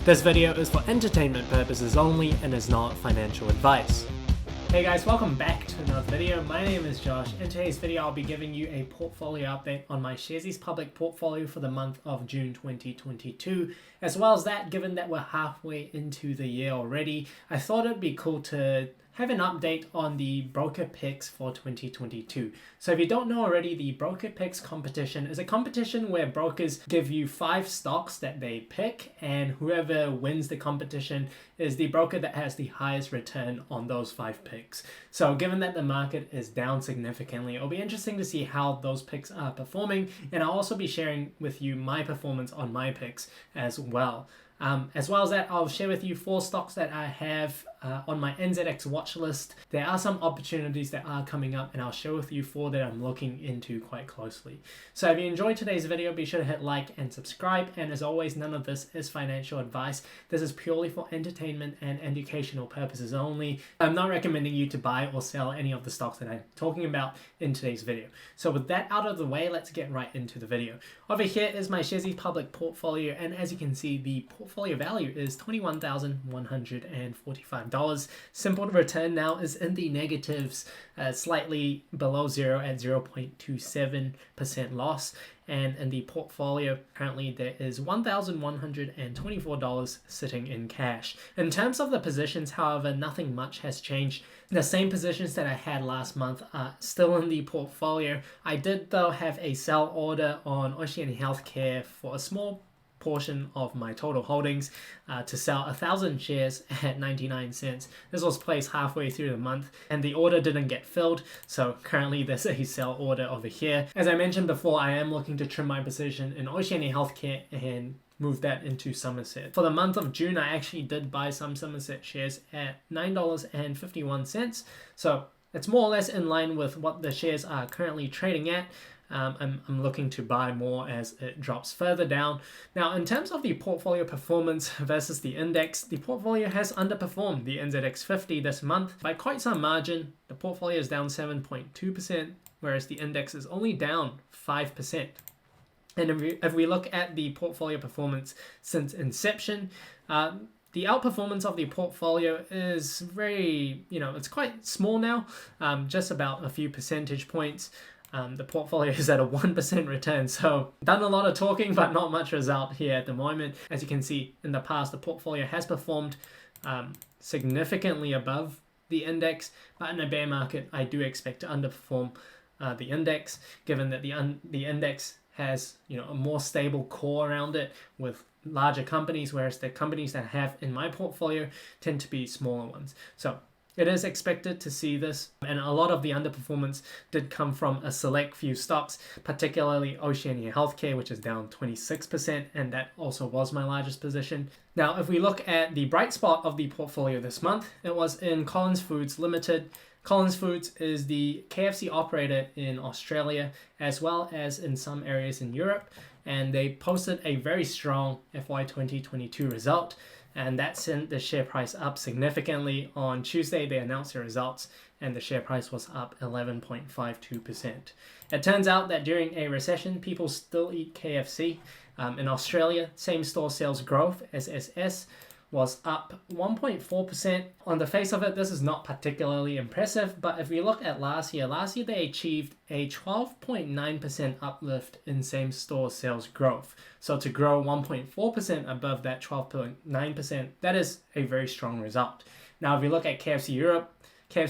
This video is for entertainment purposes only and is not financial advice. Hey guys, welcome back to another video. My name is Josh. In today's video, I'll be giving you a portfolio update on my Sharesies public portfolio for the month of June 2022. As well as that, given that we're halfway into the year already, I thought it'd be cool to have an update on the broker picks for 2022. So if you don't know already, the broker picks competition is a competition where brokers give you 5 stocks that they pick, and whoever wins the competition is the broker that has the highest return on those 5 picks. So given that the market is down significantly, it'll be interesting to see how those picks are performing, and I'll also be sharing with you my performance on my picks as well. As well as that, I'll share with you 4 stocks that I have on my NZX watch list. There are some opportunities that are coming up, and I'll share with you 4 that I'm looking into quite closely. So if you enjoyed today's video, be sure to hit like and subscribe. And as always, none of this is financial advice. This is purely for entertainment and educational purposes only. I'm not recommending you to buy or sell any of the stocks that I'm talking about in today's video. So with that out of the way, let's get right into the video. Over here is my Sharesies public portfolio, and as you can see, the portfolio value is $21,145. Simple return now is in the negatives, slightly below zero at 0.27% loss. And in the portfolio, currently there is $1,124 sitting in cash. In terms of the positions, however, nothing much has changed. The same positions that I had last month are still in the portfolio. I did, though, have a sell order on Oceania Healthcare for a small portion of my total holdings to sell 1,000 shares at 99 cents. This was placed halfway through the month and the order didn't get filled, so currently there's a sell order over here. As I mentioned before, I am looking to trim my position in Oceania Healthcare and move that into Somerset. For the month of June, I actually did buy some Somerset shares at $9.51, so it's more or less in line with what the shares are currently trading at. I'm looking to buy more as it drops further down. Now, in terms of the portfolio performance versus the index, the portfolio has underperformed the NZX 50 this month by quite some margin. The portfolio is down 7.2%, whereas the index is only down 5%. And if we look at the portfolio performance since inception, the outperformance of the portfolio is very, it's quite small now, just about a few percentage points. The portfolio is at a 1% return, so done a lot of talking but not much result here at the moment. As you can see, in the past the portfolio has performed significantly above the index, but in a bear market I do expect to underperform the index, given that the index has a more stable core around it with larger companies, whereas the companies that I have in my portfolio tend to be smaller ones. So it is expected to see this, and a lot of the underperformance did come from a select few stocks, particularly Oceania Healthcare, which is down 26%, and that also was my largest position. Now, if we look at the bright spot of the portfolio this month, it was in Collins Foods Limited. Collins Foods is the KFC operator in Australia, as well as in some areas in Europe, and they posted a very strong FY 2022 result. And that sent the share price up significantly. On Tuesday, they announced their results, and the share price was up 11.52%. It turns out that during a recession, people still eat KFC. In Australia, same-store sales growth, SSS, was up 1.4%. On the face of it, this is not particularly impressive, but if we look at last year they achieved a 12.9% uplift in same-store sales growth. So to grow 1.4% above that 12.9%, that is a very strong result. Now, if we look at KFC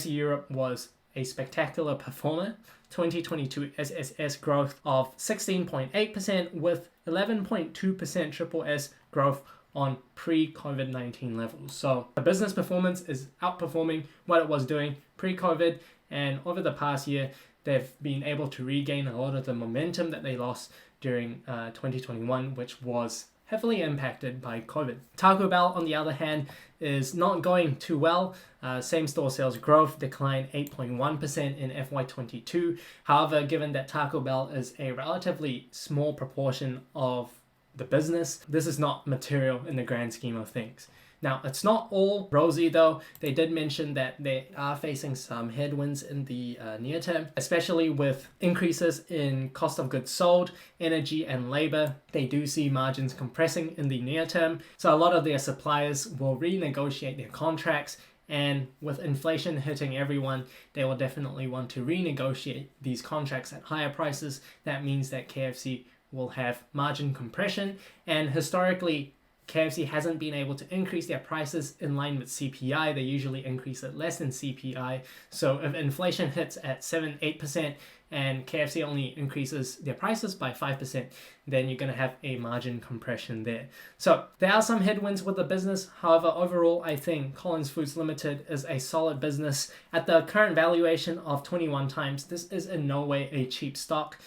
Europe was a spectacular performer. 2022 SSS growth of 16.8% with 11.2% triple S growth on pre-COVID-19 levels. So the business performance is outperforming what it was doing pre-COVID, and over the past year they've been able to regain a lot of the momentum that they lost during 2021, which was heavily impacted by COVID. Taco Bell, on the other hand, is not going too well. Same-store sales growth declined 8.1% in FY22. However, given that Taco Bell is a relatively small proportion of the business, this is not material in the grand scheme of things. Now, it's not all rosy though. They did mention that they are facing some headwinds in the near term, especially with increases in cost of goods sold, energy and labor. They do see margins compressing in the near term. So a lot of their suppliers will renegotiate their contracts, and with inflation hitting everyone, they will definitely want to renegotiate these contracts at higher prices. That means that KFC will have margin compression, and historically KFC hasn't been able to increase their prices in line with CPI. They usually increase it less than CPI. So if inflation hits at 7-8% and KFC only increases their prices by 5%, then you're going to have a margin compression there. So there are some headwinds with the business. However, overall, I think Collins Foods Limited is a solid business. At the current valuation of 21 times, this is in no way a cheap stock.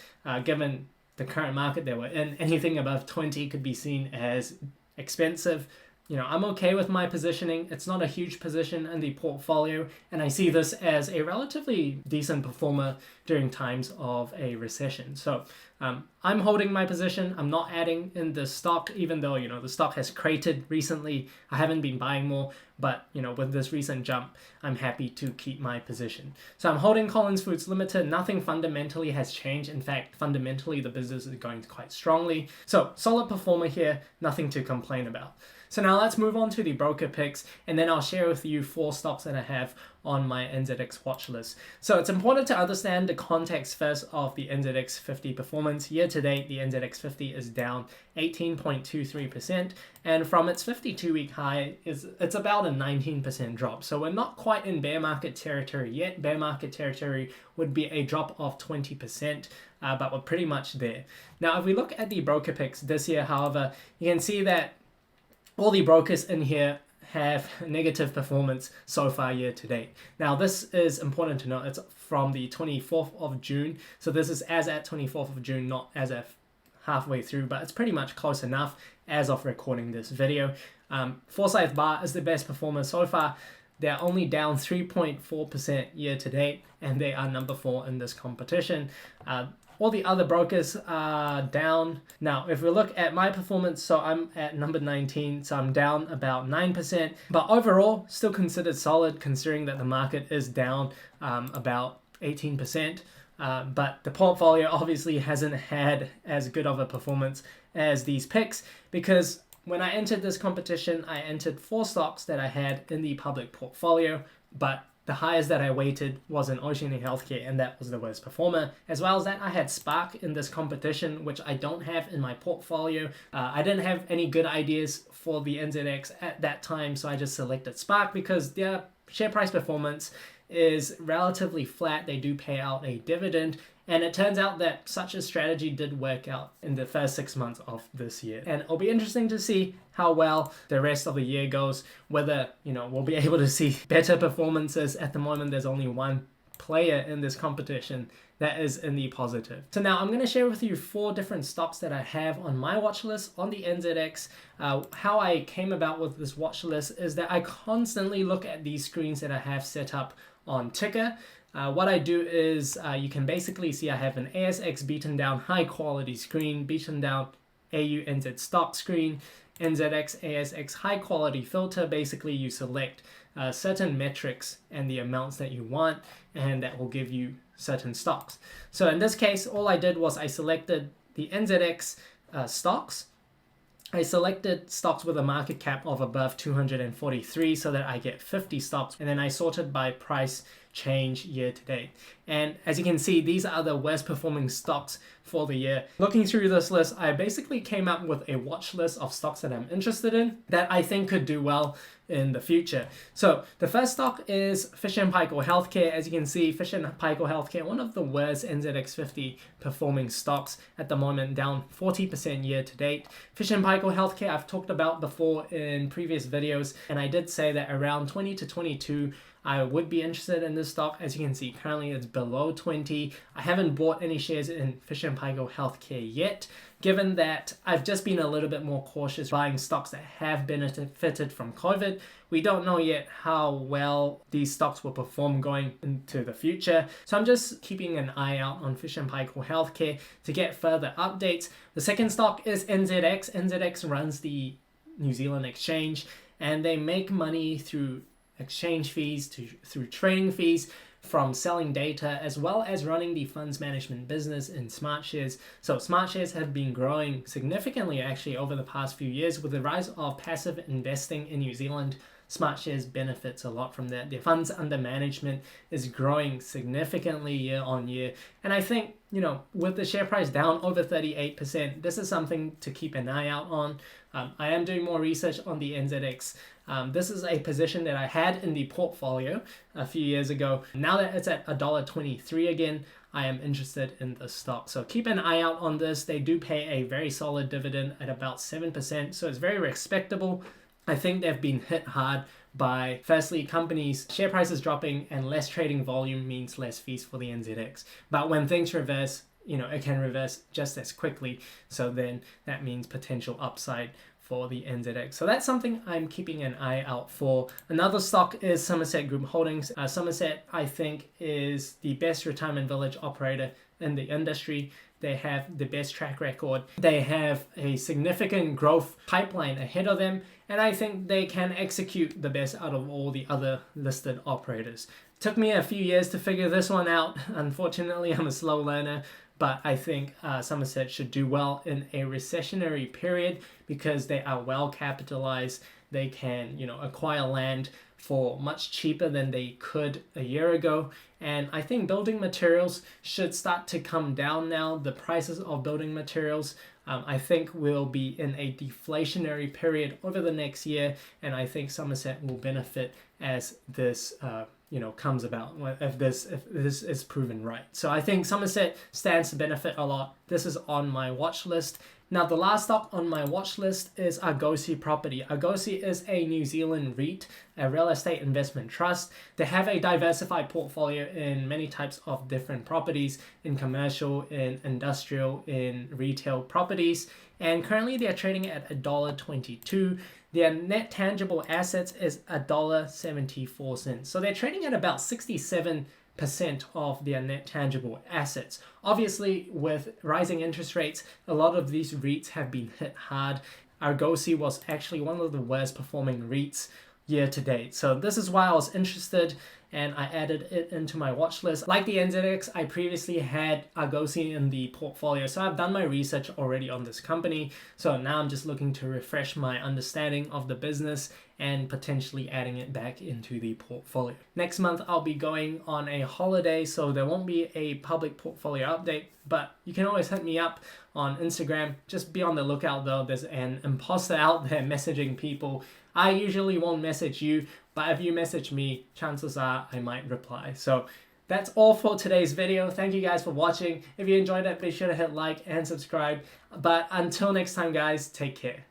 Given the current market that we're in, anything above 20 could be seen as expensive. You know, I'm okay with my positioning. It's not a huge position in the portfolio, and I see this as a relatively decent performer during times of a recession. So I'm holding my position. I'm not adding in the stock, even though, you know, the stock has cratered recently. I haven't been buying more, but, you know, with this recent jump, I'm happy to keep my position. So I'm holding Collins Foods Limited. Nothing fundamentally has changed. In fact, fundamentally, the business is going quite strongly. So solid performer here, nothing to complain about. So now let's move on to the broker picks, and then I'll share with you 4 stocks that I have on my NZX watch list. So it's important to understand the context first of the NZX 50 performance. Year to date, the NZX 50 is down 18.23%, and from its 52-week high, it's about a 19% drop. So we're not quite in bear market territory yet. Bear market territory would be a drop of 20%, but we're pretty much there. Now, if we look at the broker picks this year, however, you can see that all the brokers in here have negative performance so far year to date. Now, this is important to note. It's from the 24th of June. So this is as at 24th of June, not as of halfway through, but it's pretty much close enough as of recording this video. Forsyth Bar is the best performer so far. They're only down 3.4% year to date, and they are number 4 in this competition. All the other brokers are down. Now, if we look at my performance, so I'm at number 19, so I'm down about 9%. But overall, still considered solid considering that the market is down about 18%. But the portfolio obviously hasn't had as good of a performance as these picks, because when I entered this competition, I entered 4 stocks that I had in the public portfolio, but the highest that I weighted was in Oceania Healthcare, and that was the worst performer. As well as that, I had Spark in this competition, which I don't have in my portfolio. I didn't have any good ideas for the NZX at that time, so I just selected Spark because their share price performance is relatively flat. They do pay out a dividend, and it turns out that such a strategy did work out in the first 6 months of this year. And it'll be interesting to see how well the rest of the year goes, whether, you know, we'll be able to see better performances. At the moment, there's only one player in this competition that is in the positive. So now I'm going to share with you 4 different stocks that I have on my watch list on the NZX. How I came about with this watch list is that I constantly look at these screens that I have set up on Ticker. What I do is you can basically see I have an ASX beaten down high quality screen, beaten down AUNZ stock screen, NZX ASX high quality filter. Basically you select certain metrics and the amounts that you want, and that will give you certain stocks. So in this case, all I did was I selected the NZX stocks. I selected stocks with a market cap of above 243 so that I get 50 stocks, and then I sorted by price change year to date. And as you can see, these are the worst performing stocks for the year. Looking through this list, I basically came up with a watch list of stocks that I'm interested in that I think could do well in the future. So the first stock is Fisher & Paykel Healthcare. As you can see, Fisher & Paykel Healthcare, one of the worst NZX 50 performing stocks at the moment, down 40% year to date. Fisher & Paykel Healthcare I've talked about before in previous videos, and I did say that around 20 to 22 I would be interested in this stock. As you can see, currently it's below 20. I haven't bought any shares in Fisher & Paykel Healthcare yet, given that I've just been a little bit more cautious buying stocks that have benefited from COVID. We don't know yet how well these stocks will perform going into the future. So I'm just keeping an eye out on Fisher & Paykel Healthcare to get further updates. The second stock is NZX. NZX runs the New Zealand exchange, and they make money through exchange fees, through trading fees, from selling data, as well as running the funds management business in SmartShares. So SmartShares have been growing significantly actually over the past few years. With the rise of passive investing in New Zealand, SmartShares benefits a lot from that. Their funds under management is growing significantly year on year. And I think, with the share price down over 38%, this is something to keep an eye out on. I am doing more research on the NZX. This is a position that I had in the portfolio a few years ago. Now that it's at $1.23 again, I am interested in the stock. So keep an eye out on this. They do pay a very solid dividend at about 7%, so it's very respectable. I think they've been hit hard by, firstly, companies' share prices dropping, and less trading volume means less fees for the NZX. But when things reverse, it can reverse just as quickly. So then that means potential upside for the NZX. So that's something I'm keeping an eye out for. Another stock is Somerset Group Holdings. Somerset, I think, is the best retirement village operator in the industry. They have the best track record. They have a significant growth pipeline ahead of them, and I think they can execute the best out of all the other listed operators. Took me a few years to figure this one out. Unfortunately, I'm a slow learner, but I think Somerset should do well in a recessionary period because they are well capitalized. They can, acquire land for much cheaper than they could a year ago. And I think building materials should start to come down now. The prices of building materials, I think, will be in a deflationary period over the next year. And I think Somerset will benefit as this comes about, if this is proven right. So I think Somerset stands to benefit a lot. This is on my watch list. Now, the last stock on my watch list is Argosy Property. Argosy is a New Zealand REIT, a real estate investment trust. They have a diversified portfolio in many types of different properties, in commercial, in industrial, in retail properties. And currently they're trading at $1.22. Their net tangible assets is $1.74. So they're trading at about 67% of their net tangible assets. Obviously, with rising interest rates, a lot of these REITs have been hit hard. Argosy was actually one of the worst performing REITs year to date. So this is why I was interested, and I added it into my watch list. Like the NZX, I previously had Argosy in the portfolio, so I've done my research already on this company. So now I'm just looking to refresh my understanding of the business and potentially adding it back into the portfolio. Next month, I'll be going on a holiday, so there won't be a public portfolio update, but you can always hit me up on Instagram. Just be on the lookout though. There's an imposter out there messaging people. I usually won't message you, but if you message me, chances are I might reply. So that's all for today's video. Thank you guys for watching. If you enjoyed it, be sure to hit like and subscribe. But until next time, guys, take care.